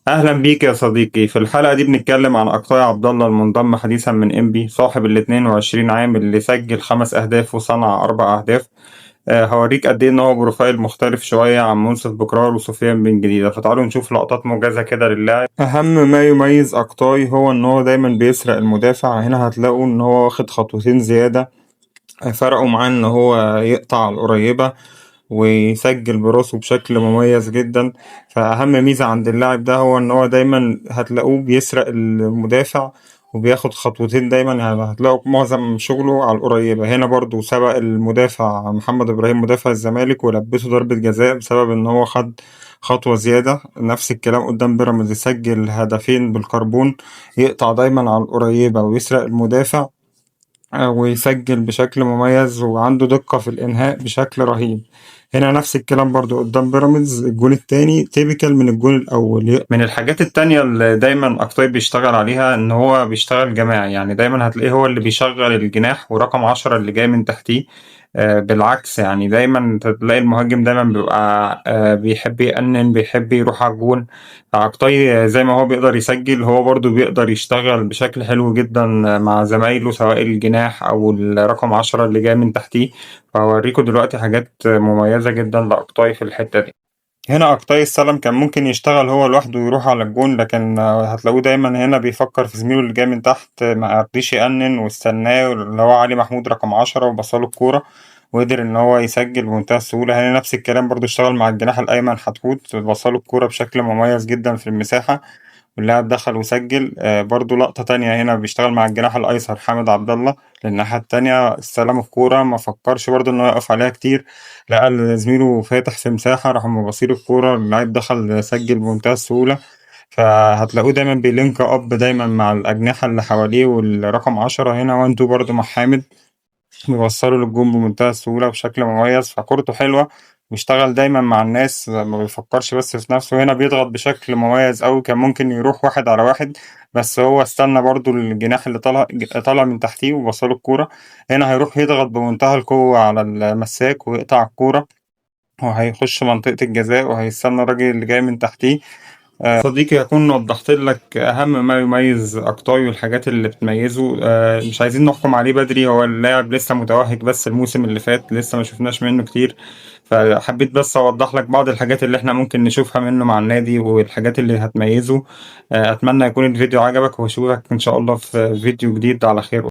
أهلا بيك يا صديقي. في الحلقة دي بنتكلم عن أقصى عبد الله المنضم حديثا من إنبي، صاحب ال 22 عام اللي سجل 5 أهداف وصنع 4 أهداف. هوريك قد إيه إن هو بروفايل مختلف شوية عن منصف بكرار وسفيان بن جديدة. فتعالوا نشوف لقطات موجزة كده للاعب. أهم ما يميز أقطاي هو إن هو دايما بيسرق المدافع. هنا هتلاقوا إن هو واخد خطوتين زيادة فرقوا معاه إن هو يقطع القريبة ويسجل براسه بشكل مميز جدا. فأهم ميزة عند اللاعب ده هو إن هو دايما هتلاقوه بيسرق المدافع وبياخد خطوتين دايما، يعني هتلاقوا معظم شغله على القريبة. هنا برضو سبق المدافع محمد إبراهيم مدافع الزمالك ولبسه ضربة جزاء بسبب إن هو خد خطوة زيادة. نفس الكلام قدام بيراميدز، يسجل هدفين بالكربون، يقطع دايما على القريبة ويسرق المدافع ويسجل بشكل مميز وعنده دقة في الإنهاء بشكل رهيب. هنا نفس الكلام برضو قدام بيراميدز، الجون التاني تيبيكال من الجون الأول. من الحاجات التانية اللي دايما أكتاي بيشتغل عليها إن هو بيشتغل جماعي، يعني دايما هتلاقيه هو اللي بيشغل الجناح ورقم 10 اللي جاي من تحتيه. بالعكس، يعني دايما تلاقي المهاجم دايما بيبقى بيحب يأنن، بيحب يروح على الجون. عقطاي زي ما هو بيقدر يسجل، هو برضو بيقدر يشتغل بشكل حلو جدا مع زمايله سواء الجناح أو الرقم 10 اللي جاي من تحتيه. فهوريكوا دلوقتي حاجات مميزة جدا لأقطاي في الحتة دي. هنا أقطاي السلم كان ممكن يشتغل هو لوحده ويروح على الجون، لكن هتلاقوه دايما هنا بيفكر في زميله اللي جاي من تحت، ما رضيش يأنن واستناه، اللي هو علي محمود رقم 10، وبصله الكورة وقدر إن هو يسجل بمنتهى السهولة. هنا نفس الكلام برضو اشتغل مع الجناح الأيمن حتحوت، بصله الكورة بشكل مميز جدا في المساحة واللاعب دخل وسجل. برضو لقطة تانية هنا بيشتغل مع الجناح الأيسر حامد عبد الله للناحية التانية، استلم الكورة ما فكرش برضو إنه يقف عليها كتير، لقى زميله فاتح في مساحة راح مبصير الكورة، اللاعب دخل سجل بمنتهى السهولة. فهتلاقوه دايما بيلينك أب دايما مع الأجنحة اللي حواليه، والرقم 10 هنا وانتو برضو مع حامد بيوصله للجون بمنتهى السهولة بشكل مميز. فكورته حلوة، بيشتغل دايما مع الناس ما بيفكرش بس في نفسه. هنا بيضغط بشكل مميز أوي، كان ممكن يروح 1 على 1 بس هو استنى برضو الجناح اللي طالع من تحتيه ووصله الكورة. هنا هيروح يضغط بمنتهى القوة على المساك ويقطع الكورة، وهيخش منطقة الجزاء وهيستنى الراجل اللي جاي من تحتيه. صديقي، هكون وضحت لك أهم ما يميز أكتاي والحاجات اللي بتميزه. مش عايزين نحكم عليه بدري، هو اللاعب لسه متوهج بس الموسم اللي فات لسه ما شفناش منه كتير. فحبيت بس أوضح لك بعض الحاجات اللي احنا ممكن نشوفها منه مع النادي والحاجات اللي هتميزه. أتمنى يكون الفيديو عجبك، وأشوفك إن شاء الله في فيديو جديد على خير.